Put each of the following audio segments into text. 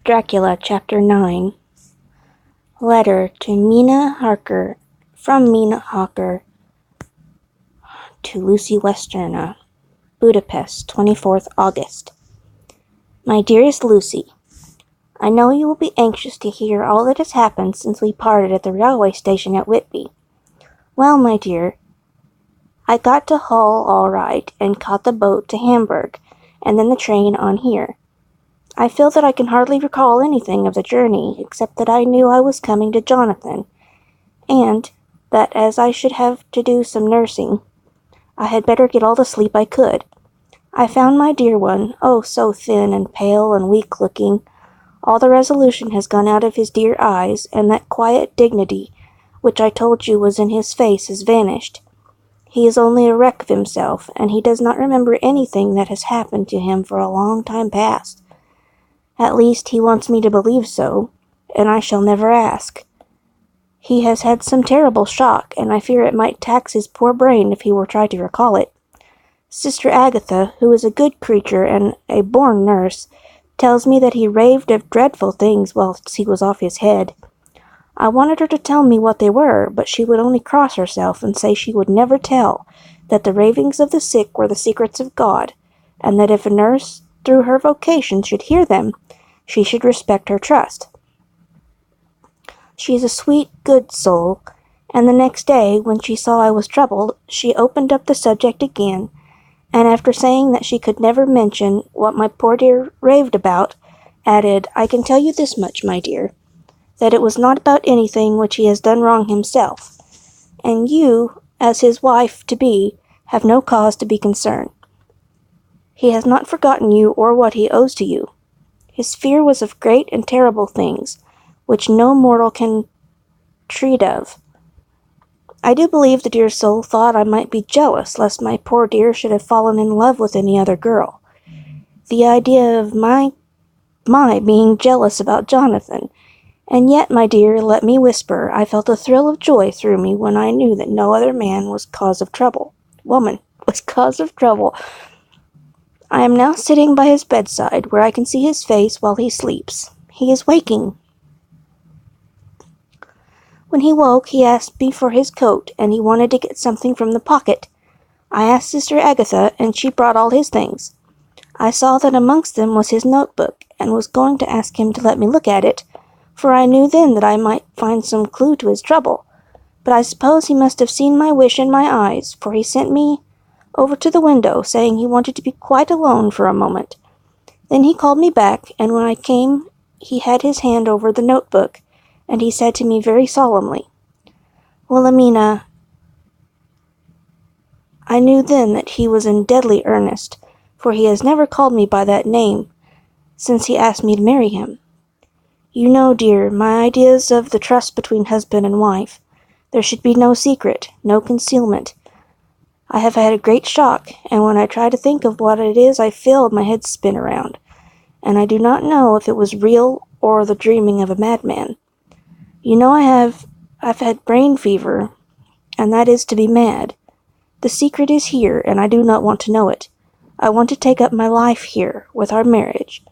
Dracula, Chapter 9. Letter to Mina Harker, from Mina Harker to Lucy Westerna, Budapest, 24th August. My dearest Lucy, I know you will be anxious to hear all that has happened since we parted at the railway station at Whitby. Well, my dear, I got to Hull all right, and caught the boat to Hamburg, and then the train on here. I feel that I can hardly recall anything of the journey, except that I knew I was coming to Jonathan, and that as I should have to do some nursing, I had better get all the sleep I could. I found my dear one, oh, so thin and pale and weak-looking. All the resolution has gone out of his dear eyes, and that quiet dignity, which I told you was in his face, has vanished. He is only a wreck of himself, and he does not remember anything that has happened to him for a long time past. At least he wants me to believe so, and I shall never ask. He has had some terrible shock, and I fear it might tax his poor brain if he were try to recall it. Sister Agatha, who is a good creature and a born nurse, tells me that he raved of dreadful things whilst he was off his head. I wanted her to tell me what they were, but she would only cross herself and say she would never tell, that the ravings of the sick were the secrets of God, and that if a nurse through her vocation should hear them, she should respect her trust. She is a sweet, good soul, and the next day, when she saw I was troubled, she opened up the subject again, and after saying that she could never mention what my poor dear raved about, added, I can tell you this much, my dear, that it was not about anything which he has done wrong himself, and you, as his wife-to-be, have no cause to be concerned. He has not forgotten you or what he owes to you. His fear was of great and terrible things, which no mortal can treat of. I do believe the dear soul thought I might be jealous lest my poor dear should have fallen in love with any other girl. The idea of my being jealous about Jonathan. And yet, my dear, let me whisper, I felt a thrill of joy through me when I knew that no other woman was cause of trouble. I am now sitting by his bedside, where I can see his face while he sleeps. He is waking. When he woke, he asked me for his coat, and he wanted to get something from the pocket. I asked Sister Agatha, and she brought all his things. I saw that amongst them was his notebook, and was going to ask him to let me look at it, for I knew then that I might find some clue to his trouble. But I suppose he must have seen my wish in my eyes, for he sent me over to the window, saying he wanted to be quite alone for a moment. Then he called me back, and when I came, he had his hand over the notebook, and he said to me very solemnly, Wilhelmina, I knew then that he was in deadly earnest, for he has never called me by that name since he asked me to marry him. You know, dear, my ideas of the trust between husband and wife. There should be no secret, no concealment. I have had a great shock, and when I try to think of what it is, I feel my head spin around, and I do not know if it was real or the dreaming of a madman. You know I've had brain fever, and that is to be mad. The secret is here, and I do not want to know it. I want to take up my life here, with our marriage.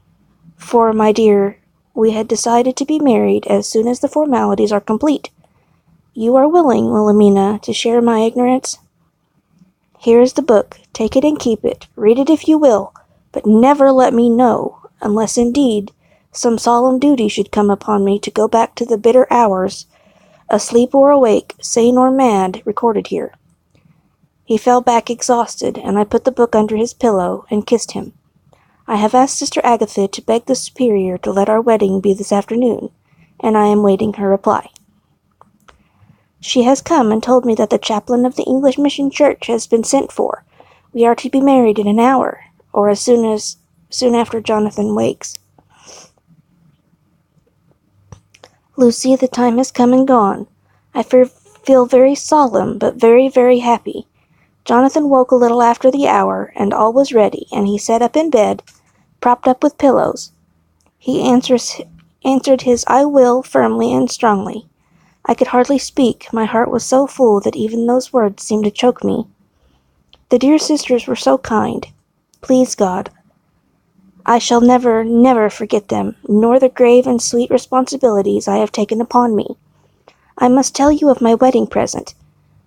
For, my dear, we had decided to be married as soon as the formalities are complete. You are willing, Wilhelmina, to share my ignorance? Here is the book. Take it and keep it. Read it if you will, but never let me know, unless indeed some solemn duty should come upon me to go back to the bitter hours, asleep or awake, sane or mad, recorded here. He fell back exhausted, and I put the book under his pillow and kissed him. I have asked Sister Agatha to beg the Superior to let our wedding be this afternoon, and I am waiting her reply. She has come and told me that the chaplain of the English Mission Church has been sent for. We are to be married in an hour, or as soon after Jonathan wakes. Lucy, the time has come and gone. I feel very solemn, but very, very happy. Jonathan woke a little after the hour, and all was ready, and he sat up in bed, propped up with pillows. He answered his I will firmly and strongly. I could hardly speak, my heart was so full that even those words seemed to choke me. The dear sisters were so kind. Please God, I shall never, never forget them, nor the grave and sweet responsibilities I have taken upon me. I must tell you of my wedding present.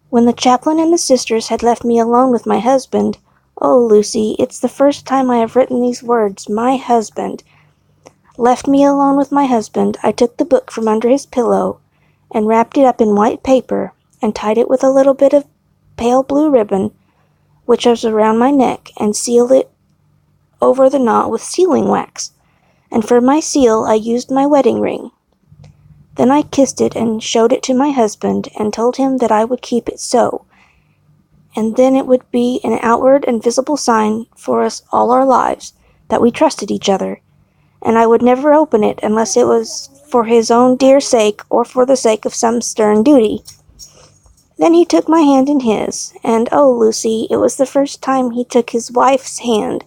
When the chaplain and the sisters had left me alone with my husband, oh, Lucy, it's the first time I have written these words, my husband. Left me alone with my husband, I took the book from under his pillow, and wrapped it up in white paper, and tied it with a little bit of pale blue ribbon, which was around my neck, and sealed it over the knot with sealing wax, and for my seal I used my wedding ring. Then I kissed it and showed it to my husband, and told him that I would keep it so, and then it would be an outward and visible sign for us all our lives that we trusted each other, and I would never open it unless it was for his own dear sake or for the sake of some stern duty. Then he took my hand in his, and oh, Lucy, it was the first time he took his wife's hand,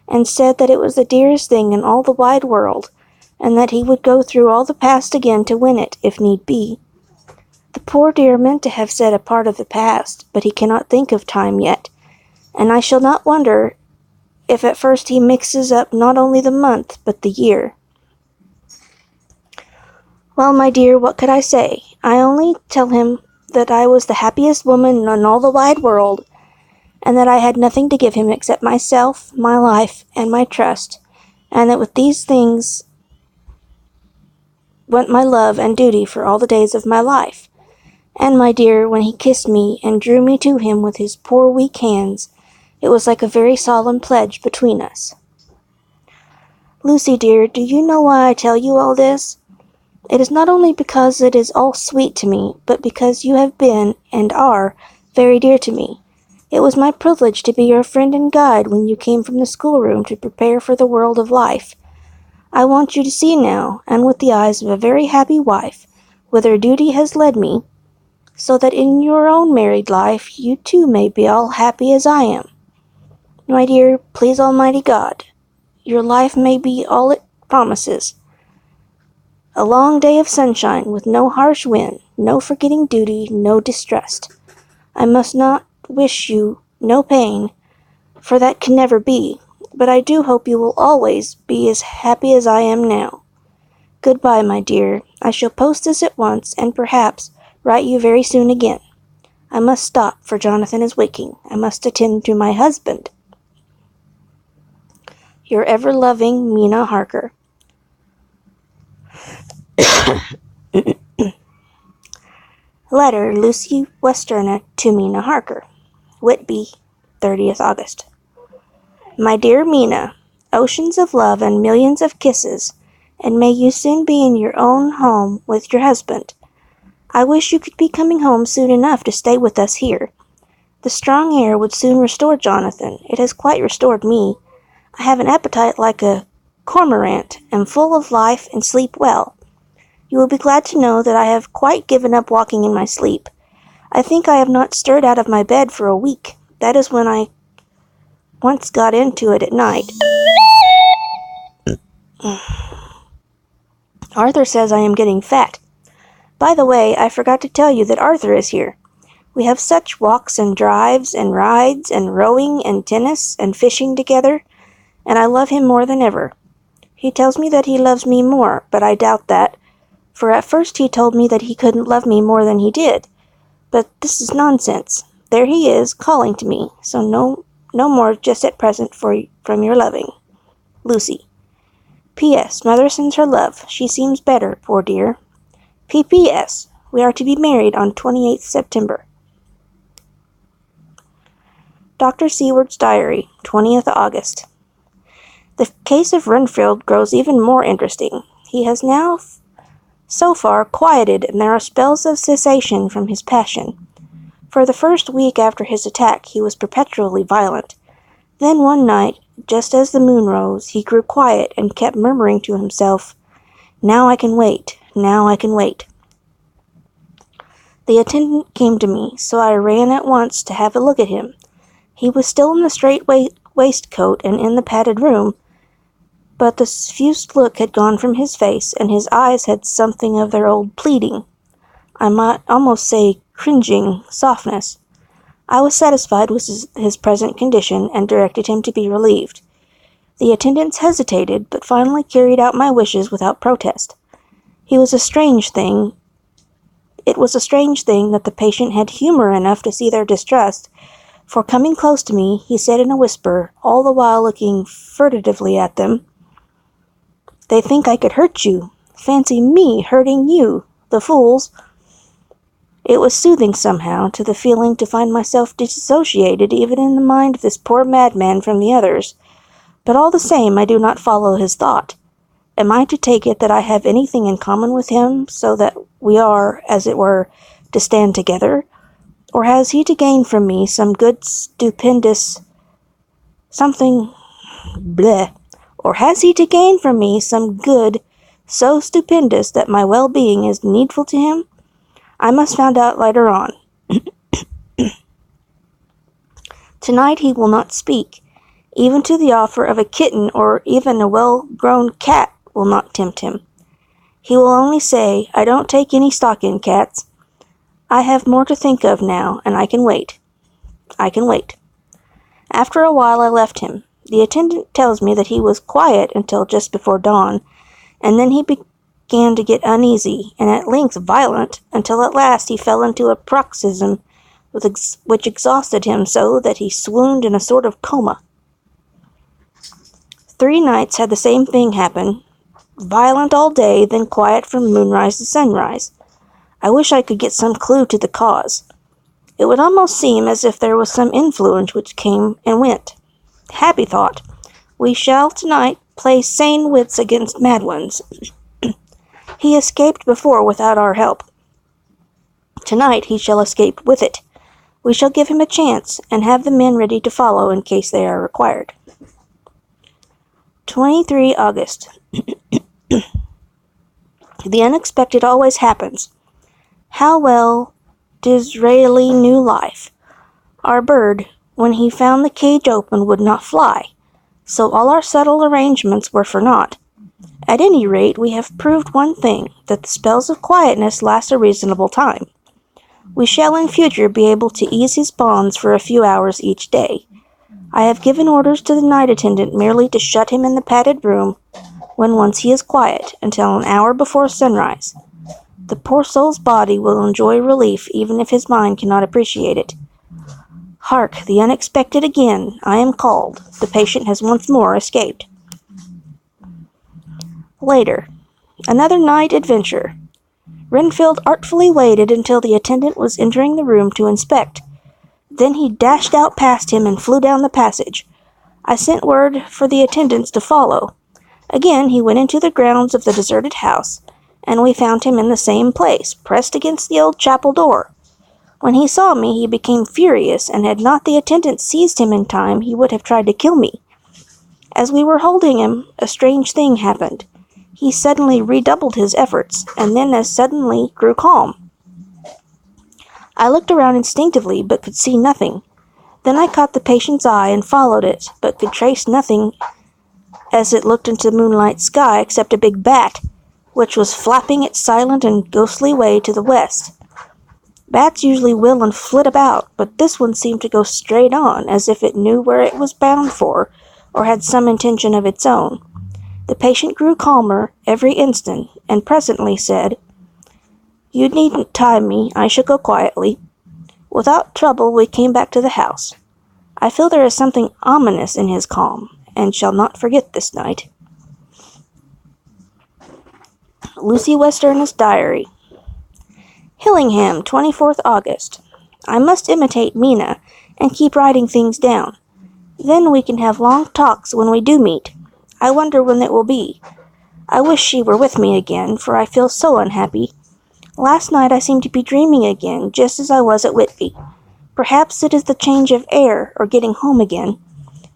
and said that it was the dearest thing in all the wide world, and that he would go through all the past again to win it, if need be. The poor dear meant to have said a part of the past, but he cannot think of time yet, and I shall not wonder if at first he mixes up not only the month, but the year. Well, my dear, what could I say? I only tell him that I was the happiest woman in all the wide world, and that I had nothing to give him except myself, my life, and my trust, and that with these things went my love and duty for all the days of my life. And, my dear, when he kissed me and drew me to him with his poor weak hands, it was like a very solemn pledge between us. Lucy, dear, do you know why I tell you all this? It is not only because it is all sweet to me, but because you have been, and are, very dear to me. It was my privilege to be your friend and guide when you came from the schoolroom to prepare for the world of life. I want you to see now, and with the eyes of a very happy wife, whither duty has led me, so that in your own married life you too may be all happy as I am. My dear, please Almighty God, your life may be all it promises. A long day of sunshine, with no harsh wind, no forgetting duty, no distrust. I must not wish you no pain, for that can never be, but I do hope you will always be as happy as I am now. Goodbye, my dear. I shall post this at once, and perhaps write you very soon again. I must stop, for Jonathan is waking. I must attend to my husband. Your ever-loving Mina Harker. Letter, Lucy Westerna to Mina Harker. Whitby, 30th August. My dear Mina, oceans of love and millions of kisses, and may you soon be in your own home with your husband. I wish you could be coming home soon enough to stay with us here. The strong air would soon restore Jonathan. It has quite restored me. I have an appetite like a cormorant, am full of life, and sleep well. You will be glad to know that I have quite given up walking in my sleep. I think I have not stirred out of my bed for a week. That is when I once got into it at night. Arthur says I am getting fat. By the way, I forgot to tell you that Arthur is here. We have such walks and drives and rides and rowing and tennis and fishing together, and I love him more than ever. He tells me that he loves me more, but I doubt that, for at first he told me that he couldn't love me more than he did. But this is nonsense. There he is, calling to me, so no more just at present from your loving Lucy. P.S. Mother sends her love. She seems better, poor dear. P.P.S. We are to be married on 28th September. Dr. Seward's Diary, 20th August. The case of Renfield grows even more interesting. He has now so far quieted, and there are spells of cessation from his passion. For the first week after his attack he was perpetually violent. Then one night, just as the moon rose, he grew quiet and kept murmuring to himself, "Now I can wait, now I can wait." The attendant came to me, so I ran at once to have a look at him. He was still in the strait waistcoat and in the padded room, but the suffused look had gone from his face, and his eyes had something of their old pleading, I might almost say cringing, softness. I was satisfied with his present condition, and directed him to be relieved. The attendants hesitated, but finally carried out my wishes without protest. It was a strange thing that the patient had humor enough to see their distrust, for coming close to me, he said in a whisper, all the while looking furtively at them, "They think I could hurt you. Fancy me hurting you, the fools." It was soothing somehow to the feeling to find myself dissociated even in the mind of this poor madman from the others, but all the same I do not follow his thought. Am I to take it that I have anything in common with him, so that we are, as it were, to stand together? Or has he to gain from me some good stupendous something bleh? Or has he to gain from me some good so stupendous that my well-being is needful to him? I must find out later on. Tonight he will not speak. Even to the offer of a kitten or even a well-grown cat will not tempt him. He will only say, "I don't take any stock in cats. I have more to think of now, and I can wait. I can wait." After a while I left him. The attendant tells me that he was quiet until just before dawn, and then he began to get uneasy, and at length violent, until at last he fell into a paroxysm which exhausted him so that he swooned in a sort of coma. 3 nights had the same thing happen, violent all day, then quiet from moonrise to sunrise. I wish I could get some clue to the cause. It would almost seem as if there was some influence which came and went. Happy thought! We shall tonight play sane wits against mad ones. He escaped before without our help. Tonight he shall escape with it. We shall give him a chance, and have the men ready to follow in case they are required. 23 August. The unexpected always happens. How well Disraeli knew life. Our bird, when he found the cage open, would not fly, so all our subtle arrangements were for naught. At any rate, we have proved one thing, that the spells of quietness last a reasonable time. We shall in future be able to ease his bonds for a few hours each day. I have given orders to the night attendant merely to shut him in the padded room when once he is quiet, until an hour before sunrise. The poor soul's body will enjoy relief even if his mind cannot appreciate it. Hark, the unexpected again! I am called. The patient has once more escaped. Later. Another night adventure. Renfield artfully waited until the attendant was entering the room to inspect. Then he dashed out past him and flew down the passage. I sent word for the attendants to follow. Again he went into the grounds of the deserted house, and we found him in the same place, pressed against the old chapel door. When he saw me, he became furious, and had not the attendant seized him in time, he would have tried to kill me. As we were holding him, a strange thing happened. He suddenly redoubled his efforts, and then as suddenly grew calm. I looked around instinctively, but could see nothing. Then I caught the patient's eye and followed it, but could trace nothing as it looked into the moonlight sky except a big bat, which was flapping its silent and ghostly way to the west. Bats usually wheel and flit about, but this one seemed to go straight on, as if it knew where it was bound for, or had some intention of its own. The patient grew calmer every instant, and presently said, "You needn't tie me, I shall go quietly." Without trouble we came back to the house. I feel there is something ominous in his calm, and shall not forget this night. Lucy Westerner's Diary. Hillingham, 24th August. I must imitate Mina, and keep writing things down. Then we can have long talks when we do meet. I wonder when it will be. I wish she were with me again, for I feel so unhappy. Last night I seemed to be dreaming again, just as I was at Whitby. Perhaps it is the change of air, or getting home again.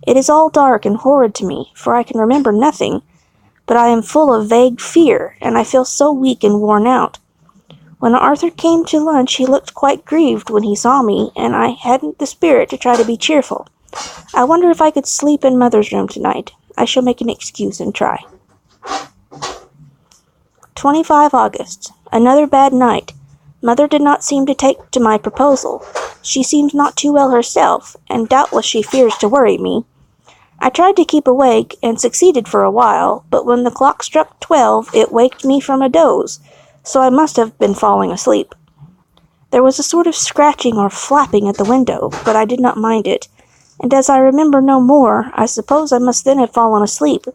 It is all dark and horrid to me, for I can remember nothing, but I am full of vague fear, and I feel so weak and worn out. When Arthur came to lunch he looked quite grieved when he saw me, and I hadn't the spirit to try to be cheerful. I wonder if I could sleep in Mother's room tonight. I shall make an excuse and try. 25 August. Another bad night. Mother did not seem to take to my proposal. She seems not too well herself, and doubtless she fears to worry me. I tried to keep awake, and succeeded for a while, but when the clock struck 12, it waked me from a doze, so I must have been falling asleep. There was a sort of scratching or flapping at the window, but I did not mind it, and as I remember no more, I suppose I must then have fallen asleep.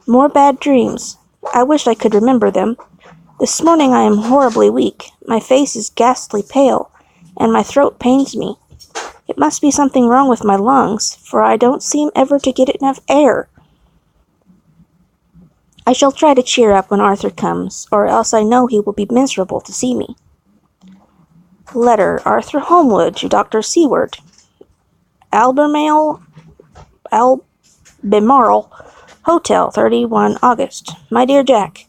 More bad dreams. I wish I could remember them. This morning I am horribly weak. My face is ghastly pale, and my throat pains me. It must be something wrong with my lungs, for I don't seem ever to get enough air. I shall try to cheer up when Arthur comes, or else I know he will be miserable to see me. Letter, Arthur Holmwood to Dr. Seward. Albemarle Hotel, 31 August. My dear Jack,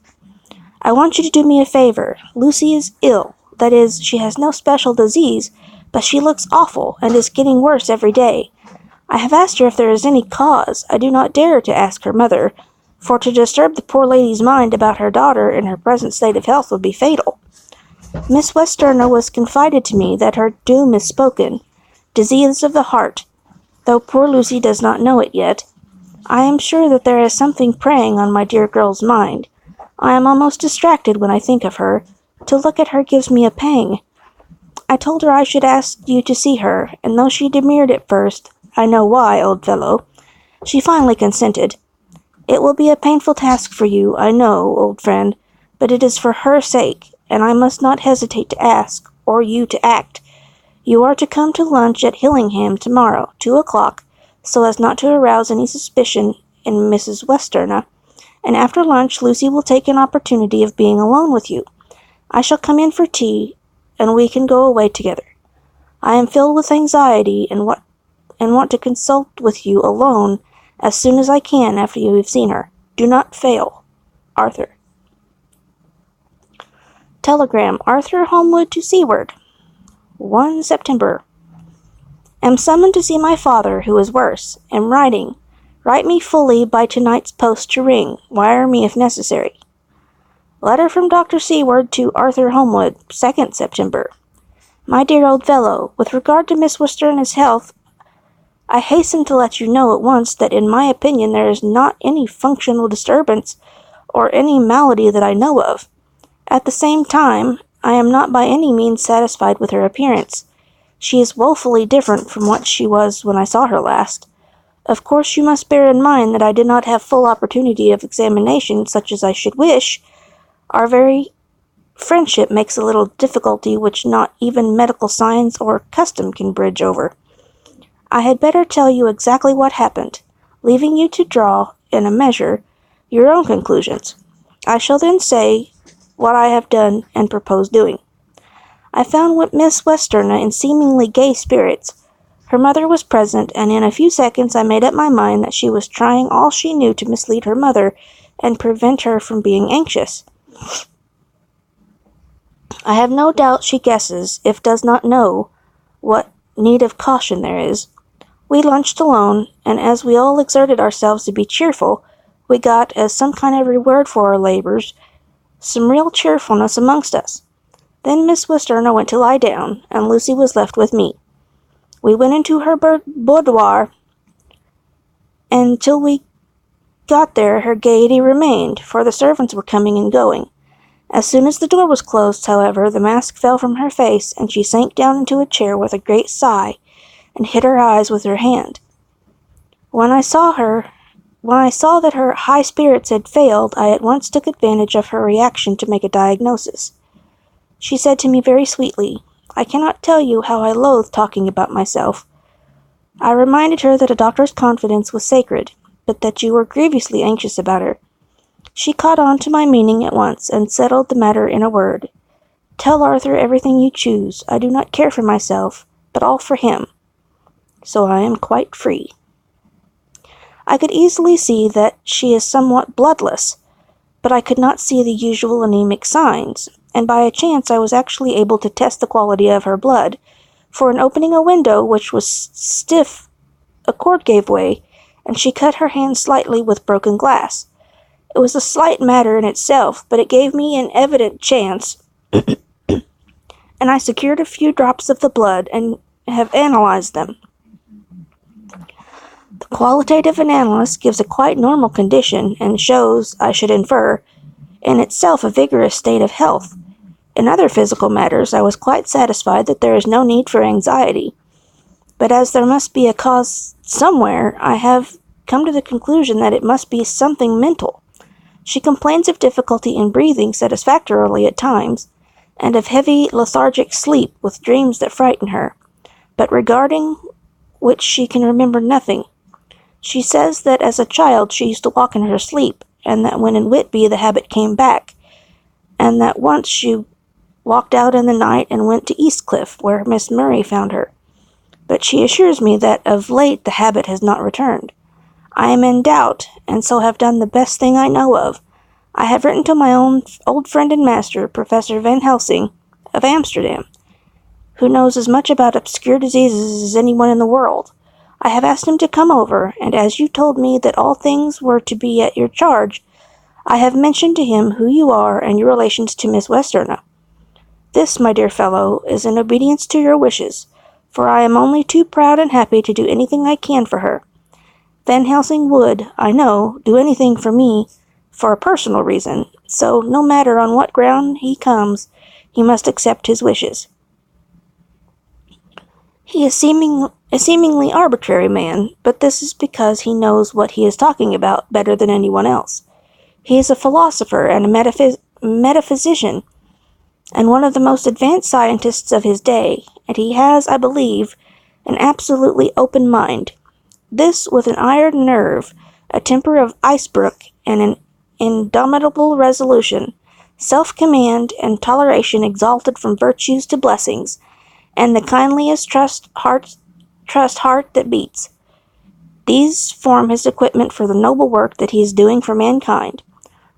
I want you to do me a favor. Lucy is ill. That is, she has no special disease, but she looks awful, and is getting worse every day. I have asked her if there is any cause. I do not dare to ask her mother, for to disturb the poor lady's mind about her daughter in her present state of health would be fatal. Miss Westerner was confided to me that her doom is spoken, disease of the heart, though poor Lucy does not know it yet. I am sure that there is something preying on my dear girl's mind. I am almost distracted when I think of her. To look at her gives me a pang. I told her I should ask you to see her, and though she demurred at first, I know why, old fellow, she finally consented. It will be a painful task for you, I know, old friend, but it is for her sake, and I must not hesitate to ask, or you to act. You are to come to lunch at Hillingham tomorrow, 2 o'clock, so as not to arouse any suspicion in Mrs. Westerner, and after lunch Lucy will take an opportunity of being alone with you. I shall come in for tea, and we can go away together. I am filled with anxiety and want to consult with you alone as soon as I can after you have seen her. Do not fail. Arthur. Telegram, Arthur Holmwood to Seward. 1 September. Am summoned to see my father, who is worse. Am writing. Write me fully by tonight's post to ring. Wire me if necessary. Letter from Dr. Seward to Arthur Holmwood, 2nd September. My dear old fellow, with regard to Miss Westerner's health, I hasten to let you know at once that in my opinion there is not any functional disturbance or any malady that I know of. At the same time, I am not by any means satisfied with her appearance. She is woefully different from what she was when I saw her last. Of course you must bear in mind that I did not have full opportunity of examination such as I should wish. Our very friendship makes a little difficulty which not even medical science or custom can bridge over. I had better tell you exactly what happened, leaving you to draw, in a measure, your own conclusions. I shall then say what I have done and propose doing. I found Miss Westerner in seemingly gay spirits. Her mother was present, and in a few seconds I made up my mind that she was trying all she knew to mislead her mother and prevent her from being anxious. I have no doubt she guesses, if does not know, what need of caution there is. We lunched alone, and as we all exerted ourselves to be cheerful, we got, as some kind of reward for our labors, some real cheerfulness amongst us. Then Miss Westerner went to lie down, and Lucy was left with me. We went into her boudoir, and till we got there her gaiety remained, for the servants were coming and going. As soon as the door was closed, however, the mask fell from her face, and she sank down into a chair with a great sigh, and hid her eyes with her hand. When I saw that her high spirits had failed, I at once took advantage of her reaction to make a diagnosis. She said to me very sweetly, I cannot tell you how I loathe talking about myself. I reminded her that a doctor's confidence was sacred, but that you were grievously anxious about her. She caught on to my meaning at once, and settled the matter in a word. Tell Arthur everything you choose. I do not care for myself, but all for him. So I am quite free. I could easily see that she is somewhat bloodless, but I could not see the usual anemic signs, and by a chance I was actually able to test the quality of her blood, for in opening a window which was stiff, a cord gave way, and she cut her hand slightly with broken glass. It was a slight matter in itself, but it gave me an evident chance, and I secured a few drops of the blood and have analyzed them. The qualitative analysis gives a quite normal condition and shows, I should infer, in itself a vigorous state of health. In other physical matters, I was quite satisfied that there is no need for anxiety. But as there must be a cause somewhere, I have come to the conclusion that it must be something mental. She complains of difficulty in breathing satisfactorily at times, and of heavy lethargic sleep with dreams that frighten her, but regarding which she can remember nothing. She says that as a child she used to walk in her sleep, and that when in Whitby the habit came back, and that once she walked out in the night and went to Eastcliff, where Miss Murray found her. But she assures me that of late the habit has not returned. I am in doubt, and so have done the best thing I know of. I have written to my own old friend and master, Professor Van Helsing, of Amsterdam, who knows as much about obscure diseases as anyone in the world. I have asked him to come over, and as you told me that all things were to be at your charge, I have mentioned to him who you are and your relations to Miss Westerna. This, my dear fellow, is in obedience to your wishes, for I am only too proud and happy to do anything I can for her. Van Helsing would, I know, do anything for me for a personal reason, so no matter on what ground he comes, he must accept his wishes. He is a seemingly arbitrary man, but this is because he knows what he is talking about better than anyone else. He is a philosopher and a metaphysician, and one of the most advanced scientists of his day, and he has, I believe, an absolutely open mind. This, with an iron nerve, a temper of icebrook, and an indomitable resolution, self-command, and toleration exalted from virtues to blessings, and the kindliest trust heart that beats. These form his equipment for the noble work that he is doing for mankind,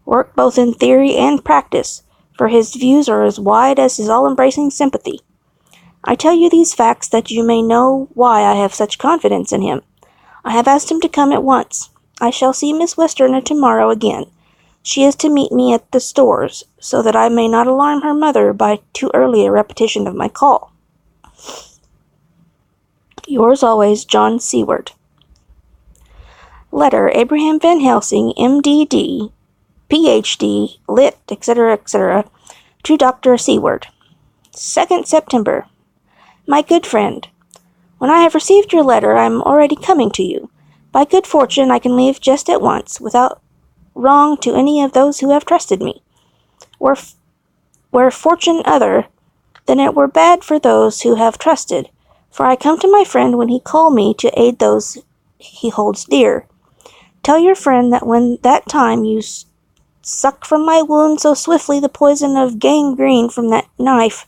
work both in theory and practice, for his views are as wide as his all-embracing sympathy. I tell you these facts that you may know why I have such confidence in him. I have asked him to come at once. I shall see Miss Westerna tomorrow again. She is to meet me at the stores, so that I may not alarm her mother by too early a repetition of my call. Yours always, John Seward. Letter, Abraham Van Helsing, M.D.D., Ph.D., Lit., etc., etc., to Dr. Seward. 2nd September. My good friend, when I have received your letter, I am already coming to you. By good fortune, I can leave just at once, without wrong to any of those who have trusted me. Were fortune other, then it were bad for those who have trusted, for I come to my friend when he call me to aid those he holds dear. Tell your friend that when that time you suck from my wound so swiftly the poison of gangrene from that knife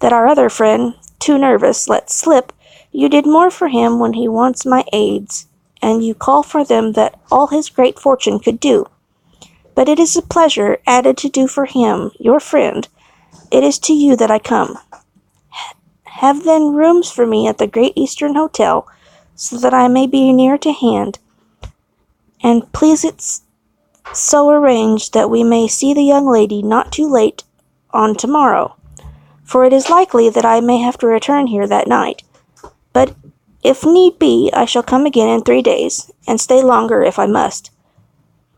that our other friend, too nervous, let slip, you did more for him when he wants my aids, and you call for them that all his great fortune could do. But it is a pleasure added to do for him, your friend. It is to you that I come. Have then rooms for me at the Great Eastern Hotel, so that I may be near to hand, and please it's so arranged that we may see the young lady not too late on tomorrow, for it is likely that I may have to return here that night. But if need be, I shall come again in 3 days, and stay longer if I must.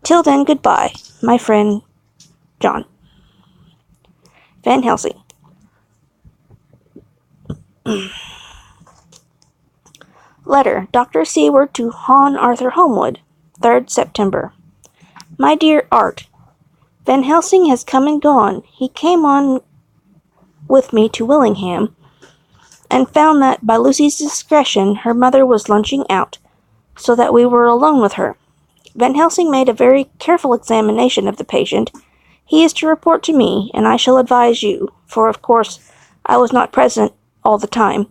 Till then, goodbye, my friend, John. Van Helsing. Letter, Dr. Seward to Hon Arthur Homewood, 3rd September. My dear Art, Van Helsing has come and gone. He came on with me to Willingham, and found that, by Lucy's discretion, her mother was lunching out, so that we were alone with her. Van Helsing made a very careful examination of the patient. He is to report to me, and I shall advise you, for of course I was not present all the time.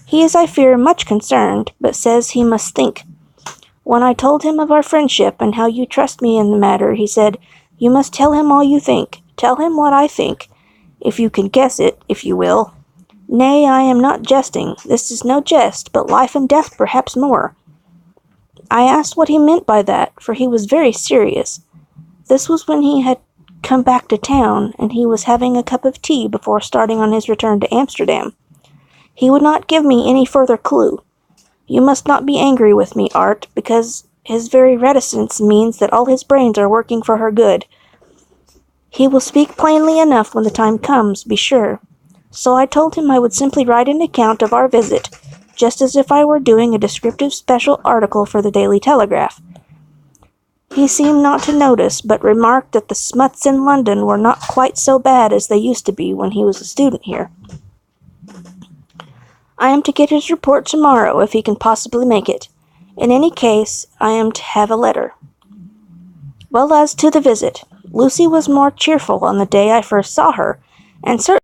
He is, I fear, much concerned, but says he must think. When I told him of our friendship and how you trust me in the matter, he said, "You must tell him all you think. Tell him what I think, if you can guess it, if you will. Nay, I am not jesting. This is no jest, but life and death perhaps more." I asked what he meant by that, for he was very serious. This was when he had come back to town, and he was having a cup of tea before starting on his return to Amsterdam. He would not give me any further clue. You must not be angry with me, Art, because his very reticence means that all his brains are working for her good. He will speak plainly enough when the time comes, be sure. So I told him I would simply write an account of our visit, just as if I were doing a descriptive special article for the Daily Telegraph. He seemed not to notice, but remarked that the smuts in London were not quite so bad as they used to be when he was a student here. I am to get his report tomorrow, if he can possibly make it. In any case, I am to have a letter. Well, as to the visit, Lucy was more cheerful on the day I first saw her, and certainly